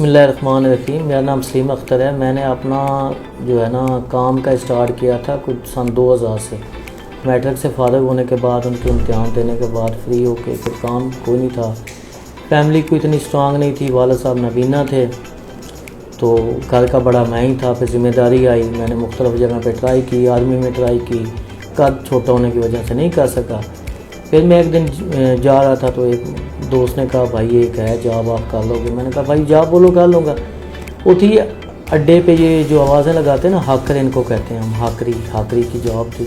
بسم اللہ الرحمن الرحیم. میرا نام سلیم اختر ہے. میں نے اپنا جو ہے نا کام کا اسٹارٹ کیا تھا کچھ سن 2000 سے. میٹرک سے فارغ ہونے کے بعد ان کے امتحان دینے کے بعد فری ہو کے پھر کام کوئی نہیں تھا. فیملی کوئی اتنی اسٹرانگ نہیں تھی. والد صاحب نابینا تھے تو گھر کا بڑا میں ہی تھا. پھر ذمہ داری آئی. میں نے مختلف جگہ پہ ٹرائی کی. آرمی میں ٹرائی کی. قد چھوٹا ہونے کی وجہ سے نہیں کر سکا. پھر میں ایک دن جا رہا تھا تو ایک دوست نے کہا بھائی ایک ہے جاب آپ کر لو گے. میں نے کہا بھائی جاب بولو کر لوں گا. وہ تھی اڈے پہ یہ جو آوازیں لگاتے ہیں نا ہاکر ان کو کہتے ہیں ہم. ہاکری کی جاب تھی.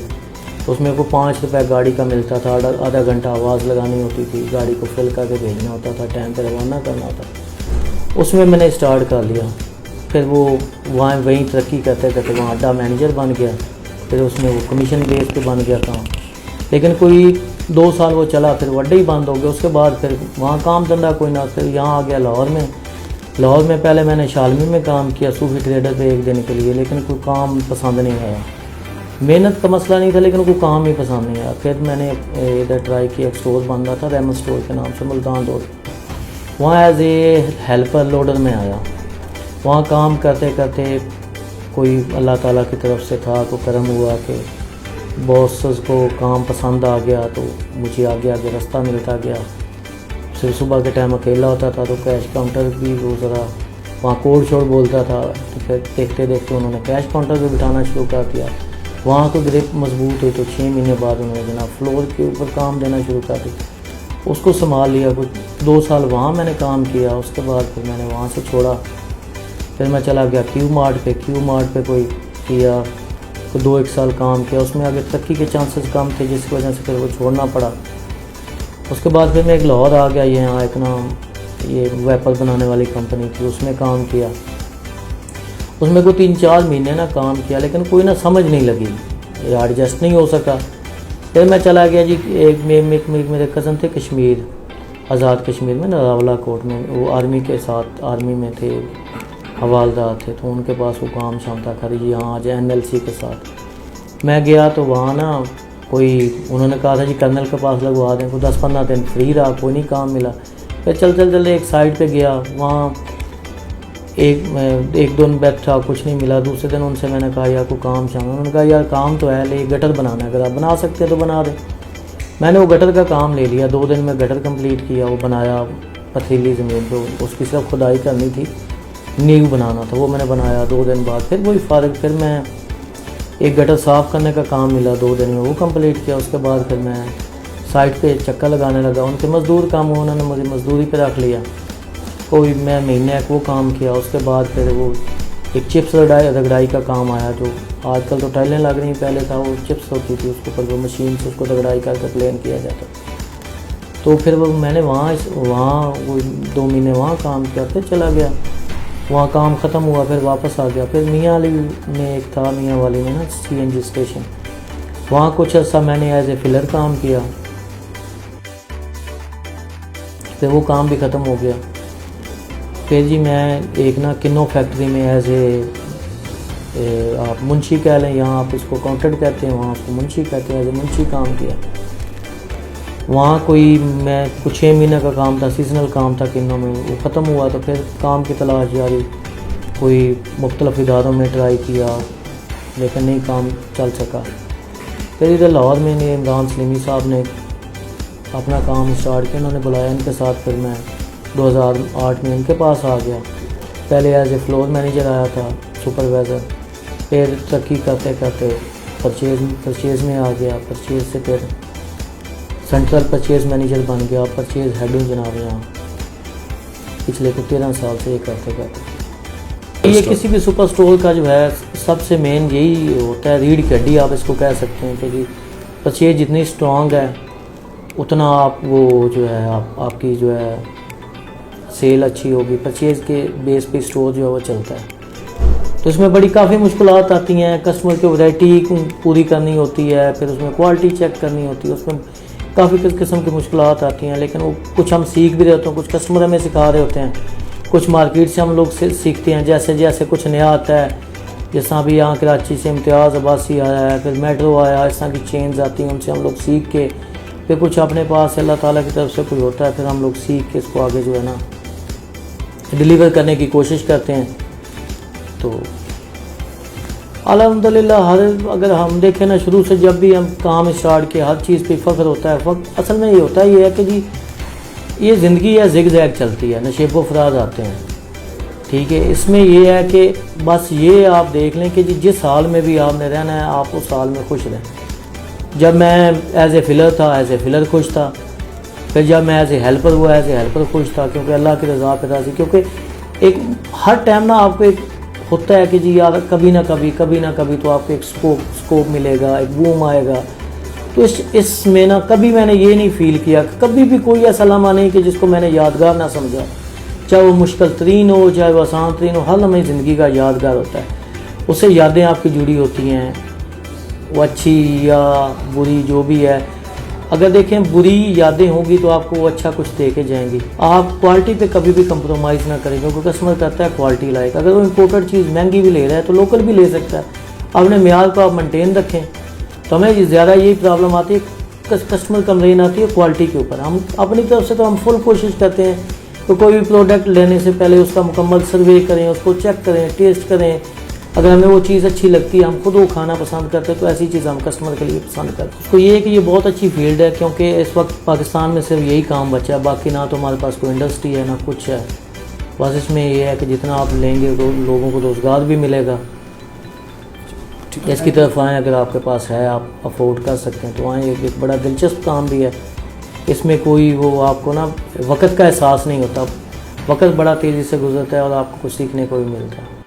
تو اس میں کو 5 روپے گاڑی کا ملتا تھا. آدھا گھنٹہ آواز لگانی ہوتی تھی. گاڑی کو فل کر کے بھیجنا ہوتا تھا. ٹائم پہ روانہ کرنا ہوتا. اس میں نے اسٹارٹ کر لیا. پھر وہ وہیں ترقی کرتے کرتے وہاں اڈا مینیجر بن گیا. پھر اس میں وہ کمیشن بیس پہ بن گیا کام. لیکن کوئی 2 سال وہ چلا پھر وہ اڈے ہی بند ہو گیا. اس کے بعد پھر وہاں کام دھندا کوئی نہ. پھر یہاں آ گیا لاہور میں پہلے میں نے شالمی میں کام کیا صوفی ٹریڈر پہ 1 دن کے لیے. لیکن کوئی کام پسند نہیں آیا. محنت کا مسئلہ نہیں تھا لیکن کوئی کام ہی پسند نہیں آیا. پھر میں نے ادھر ٹرائی کیا. ایک اسٹور بن رہا تھا رحمت اسٹور کے نام سے ملتان روڈ. وہاں ایز اے ہیلپر لوڈر میں آیا. وہاں کام کرتے کرتے کوئی اللہ تعالیٰ کی طرف سے تھا کو کرم ہوا کہ باسز کو کام پسند آ گیا تو مجھے آگے رستہ ملتا گیا. صرف صبح کے ٹائم اکیلا ہوتا تھا تو کیش کاؤنٹر بھی وہ ذرا وہاں کوڈ شوڈ بولتا تھا. تو پھر دیکھتے دیکھتے انہوں نے کیش کاؤنٹر بھی بٹھانا شروع کر دیا. وہاں کو گرپ مضبوط ہوئی تو 6 مہینے بعد انہوں نے جناب فلور کے اوپر کام دینا شروع کر دیا. اس کو سنبھال لیا. کچھ 2 سال وہاں میں نے کام کیا. اس کے بعد پھر میں نے وہاں سے چھوڑا. پھر میں چلا گیا کیو مارٹ پہ کوئی کیا. 2-1 سال کام کیا. اس میں آگے ترقی کے چانسز کم تھے جس کی وجہ سے پھر وہ چھوڑنا پڑا. اس کے بعد پھر میں ایک لاہور آ گیا. یہاں ایک یہ ویپر بنانے والی کمپنی تھی اس میں کام کیا. اس میں کوئی 3-4 مہینے کام کیا لیکن کوئی سمجھ نہیں لگی. ایڈجسٹ نہیں ہو سکا. پھر میں چلا گیا جی. ایک میرے کزن تھے کشمیر آزاد کشمیر میں راولہ کوٹ میں. وہ آرمی کے ساتھ آرمی میں تھے حوالدار تھے تو ان کے پاس وہ کام شام تھا کری جی یہاں آج NLC کے ساتھ. میں گیا تو وہاں کوئی انہوں نے کہا تھا جی کرنل کے پاس لگوا دیں. کوئی 10-15 دن فری رہا. کوئی نہیں کام ملا. پھر چلتے ایک سائٹ پہ گیا. وہاں ایک دن بیٹھا کچھ نہیں ملا. دوسرے دن ان سے میں نے کہا یار کوئی کام شام. انہوں نے کہا یار کام تو ہے لے گٹر بنانا ہے. اگر آپ بنا سکتے تو بنا دیں. میں نے وہ گٹر کا کام لے لیا. 2 دن میں گٹر کمپلیٹ کیا. وہ بنایا پتھریلی زمین پہ. اس کی صرف کھدائی کرنی تھی. نیو بنانا تھا. وہ میں نے بنایا. 2 دن بعد پھر وہی فارغ. پھر میں ایک گٹر صاف کرنے کا کام ملا 2 دن میں. وہ کمپلیٹ کیا. اس کے بعد پھر میں سائٹ پہ چکر لگانے لگا. ان کے مزدور کام ہوا. انہوں نے مجھے مزدوری پہ رکھ لیا. کوئی میں مہینے ایک وہ کام کیا. اس کے بعد پھر وہ ایک چپس رگڑائی کا کام آیا. جو آج کل تو ٹائلیں لگ رہی ہیں. پہلے تھا وہ چپس ہوتی تھی اس کے اوپر وہ مشین سے اس کو رگڑائی کر کے پلین کیا جاتا. تو پھر وہ میں نے وہاں وہ 2 مہینے وہاں کام کیا. پھر چلا گیا. وہاں کام ختم ہوا. پھر واپس آ گیا. پھر میاں علی میں ایک تھا میاں والی میں CNG اسٹیشن. وہاں کچھ عرصہ میں نے ایز اے فلر کام کیا. پھر وہ کام بھی ختم ہو گیا. پھر جی میں ایک کنو فیکٹری میں ایز اے آپ منشی کہہ لیں. یہاں آپ اس کو اکاؤنٹنٹ کہتے ہیں. وہاں اس کو منشی کہتے ہیں. ایز اے منشی کام کیا. وہاں کوئی میں کچھ 6 مہینے کا کام تھا. سیزنل کام تھا کنوں میں. وہ ختم ہوا تو پھر کام کی تلاش جاری. کوئی مختلف اداروں میں ٹرائی کیا لیکن نہیں کام چل سکا. پھر ادھر لاہور میں نے عمران سلیمی صاحب نے اپنا کام اسٹارٹ کیا. انہوں نے بلایا ان کے ساتھ. پھر میں 2008 میں ان کے پاس آ گیا. پہلے ایز اے فلور مینیجر آیا تھا سپروائزر. پھر ترقی کرتے کرتے پرچیز میں آ گیا. پرچیز سے پھر سینٹرل پرچیز مینیجر بن گیا. پرچیز ہیڈ ہوں جناب یہاں پچھلے 13 سال سے یہ کرتے. یہ کسی بھی سپر اسٹور کا جو ہے سب سے مین یہی ہوتا ہے. ریڑھ کی ہڈی آپ اس کو کہہ سکتے ہیں کہ جی پرچیز جتنی اسٹرانگ ہے اتنا آپ وہ جو ہے آپ کی جو ہے سیل اچھی ہوگی. پرچیز کے بیس پہ اسٹور جو ہے وہ چلتا ہے. تو اس میں بڑی کافی مشکلات آتی ہیں. کسٹمر کی ورائٹی پوری کرنی ہوتی ہے. پھر اس میں کوالٹی چیک کرنی ہوتی ہے. اس میں کافی قسم کی مشکلات آتی ہیں. لیکن وہ کچھ ہم سیکھ بھی رہتے ہیں. کچھ کسٹمر ہمیں سکھا رہے ہوتے ہیں. کچھ مارکیٹ سے ہم لوگ سیکھتے ہیں. جیسے کچھ نیا آتا ہے. جس طرح بھی یہاں کراچی سے امتیاز عباسی آیا ہے. پھر میٹرو آیا. اس طرح کی چینز آتی ہیں. ان سے ہم لوگ سیکھ کے پھر کچھ اپنے پاس اللہ تعالیٰ کی طرف سے کوئی ہوتا ہے. پھر ہم لوگ سیکھ کے اس کو آگے جو ہے ڈیلیور کرنے کی کوشش کرتے ہیں. تو الحمدللہ اگر ہم دیکھیں نا شروع سے جب بھی ہم کام اسٹارٹ کیا ہر چیز پہ فخر ہوتا ہے. اصل میں یہ ہوتا ہے یہ ہے کہ جی یہ زندگی ہے زگ زیگ چلتی ہے, نشیب و فراز آتے ہیں, ٹھیک ہے. اس میں یہ ہے کہ بس یہ آپ دیکھ لیں کہ جی جس حال میں بھی آپ نے رہنا ہے آپ اس حال میں خوش رہیں. جب میں ایز اے فلر تھا ایز اے فلر خوش تھا, پھر جب میں ایز اے ہیلپر ہوا ایز اے ہیلپر خوش تھا, کیونکہ اللہ کی رضا پہ راضی. کیونکہ ایک ہر ٹائم نا آپ کو ایک ہوتا ہے کہ جی یار کبھی نہ کبھی تو آپ کو ایک سکوپ ملے گا, ایک بوم آئے گا. تو اس میں نا کبھی میں نے یہ نہیں فیل کیا, کبھی بھی کوئی ایسا لمحہ نہیں کہ جس کو میں نے یادگار نہ سمجھا, چاہے وہ مشکل ترین ہو چاہے وہ آسان ترین ہو, ہر لمحہ زندگی کا یادگار ہوتا ہے. اس سے یادیں آپ کی جڑی ہوتی ہیں, وہ اچھی یا بری جو بھی ہے. اگر دیکھیں بری یادیں ہوں گی تو آپ کو وہ اچھا کچھ دے کے جائیں گی. آپ کوالٹی پہ کبھی بھی کمپرومائز نہ کریں, کیونکہ کسٹمر کرتا ہے کوالٹی لائک. اگر وہ امپورٹڈ چیز مہنگی بھی لے رہا ہے تو لوکل بھی لے سکتا ہے. اپنے معیار کو آپ مینٹین رکھیں. تو ہمیں زیادہ یہی پرابلم آتی ہے, کسٹمر کمپلین آتی ہے کوالٹی کے اوپر. ہم اپنی طرف سے تو ہم فل کوشش کرتے ہیں تو کوئی بھی پروڈکٹ لینے سے پہلے اس کا مکمل سروے کریں, اس کو چیک کریں, ٹیسٹ کریں. اگر ہمیں وہ چیز اچھی لگتی ہے ہم خود وہ کھانا پسند کرتے ہیں تو ایسی چیز ہم کسٹمر کے لیے پسند کرتے ہیں. تو یہ ہے کہ یہ بہت اچھی فیلڈ ہے, کیونکہ اس وقت پاکستان میں صرف یہی کام بچا ہے. باقی نہ تو ہمارے پاس کوئی انڈسٹری ہے نہ کچھ ہے. بس اس میں یہ ہے کہ جتنا آپ لیں گے تو لوگوں کو روزگار بھی ملے گا. اس کی طرف آئیں, اگر آپ کے پاس ہے آپ افورڈ کر سکتے ہیں تو آئیں. ایک بڑا دلچسپ کام بھی ہے. اس میں کوئی وہ آپ کو نا وقت کا احساس نہیں ہوتا, وقت بڑا تیزی سے گزرتا ہے اور آپ کو کچھ سیکھنے کو بھی ملتا ہے.